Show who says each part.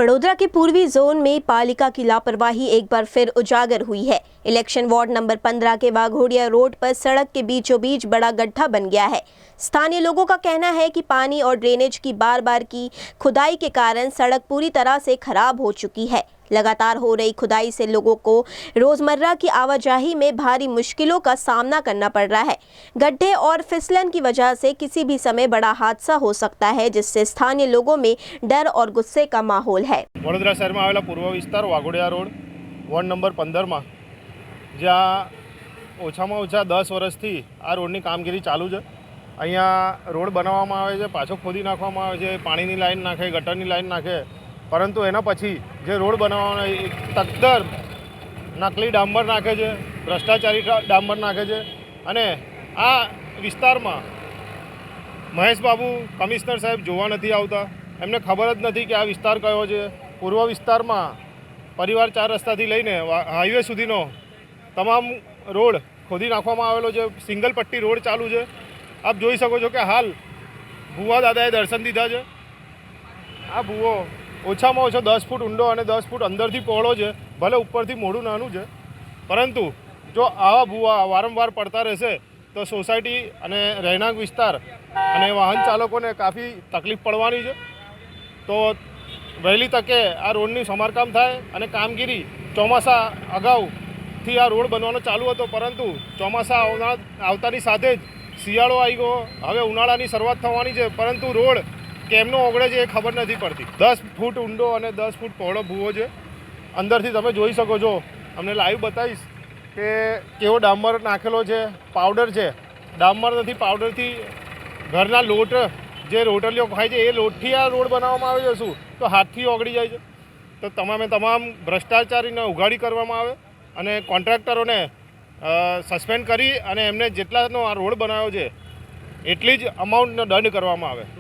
Speaker 1: वडोदरा के पूर्वी जोन में पालिका की लापरवाही एक बार फिर उजागर हुई है। इलेक्शन वार्ड नंबर 15 के वाघोड़िया रोड पर सड़क के बीचों बीच बड़ा गड्ढा बन गया है। स्थानीय लोगों का कहना है कि पानी और ड्रेनेज की बार बार की खुदाई के कारण सड़क पूरी तरह से खराब हो चुकी है। लगातार हो रही खुदाई से लोगों को रोजमर्रा की आवाजाही में भारी मुश्किलों का सामना करना पड़ रहा है। गड्ढे और फिसलन की वजह से किसी भी समय बड़ा हादसा हो सकता है, जिससे स्थानीय लोगों में डर और गुस्से का माहौल है।
Speaker 2: वडोदरा शहर में आवेला पूर्व विस्तार वाघोड़िया रोड वॉर्ड नंबर 15 में ज्यां ओछामां ओछा 10 वर्षथी आ रोडनी कामगीरी चालू है। अहींया रोड बनाववामां आवे छे, पाछो खोदी नाखवामां आवे छे, पाणीनी लाइन नाखे, गटરની लाइन नाखे, परंतु एना पछी जे रोड बनावવાનો तकदर नकली डांबर नाखे छे, भ्रष्टाचारी डांबर नाखे छे। अने आ विस्तारमां महेश बाबू कमिश्नर साहेब जोवा नथी आवता, एमने खबर ज नथी कि आ विस्तार कयो छे। पूर्व विस्तारमां परिवार 4 रस्ताथी लईने हाईवे सुधीनो तमाम रोड खोदी नाखवामां आवेलो छे। सिंगल पट्टी रोड चालू छे। आप जोई शको छो कि हाल भुवा दादाए दर्शन दीधा छे। आ भुवो ओछामां ओछो 10 फूट ऊंडो અને 10 फूट अंदरथी पહોળો છે। भले ઉપરથી મોઢું નાનું છે, પરંતુ જો આવા ભુવા વારંવાર પડતા રહેશે તો સોસાયટી અને રહેણાંક વિસ્તાર અને વાહન ચાલકોને કાફી તકલીફ પડવાની છે। તો વહેલી તકે આ રોડની સમારકામ થાય અને કામગીરી ચોમાસા અગાઉથી આ રોડ બનવાનો ચાલુ હતો, પરંતુ ચોમાસા આવતાની સાથે જ શિયાળો આવી ગયો। હવે ઉનાળાની શરૂઆત થવાની છે, પરંતુ રોડ કેમનો ઓગળે છે એ ખબર નથી પડતી। 10 ફૂટ ઊંડો અને 10 ફૂટ પહોળો ભૂવો છે। અંદરથી તમે જોઈ શકો છો, અમને લાઈવ બતાવીશ કે કેવો ડામર નાખેલો છે। પાવડર છે, ડામર નથી, પાવડરથી ઘરના લોટ જે રોટલીઓ ખાય છે એ લોટથી આ રોડ બનાવવામાં આવે છે। શું તો હાથથી ઓગળી જાય છે। તો તમામ ભ્રષ્ટાચારીને ઉઘાડી કરવામાં આવે અને કોન્ટ્રાક્ટરોને સસ્પેન્ડ કરી અને એમને જેટલાનો આ રોડ બનાવ્યો છે એટલી જ અમાઉન્ટનો દંડ કરવામાં આવે।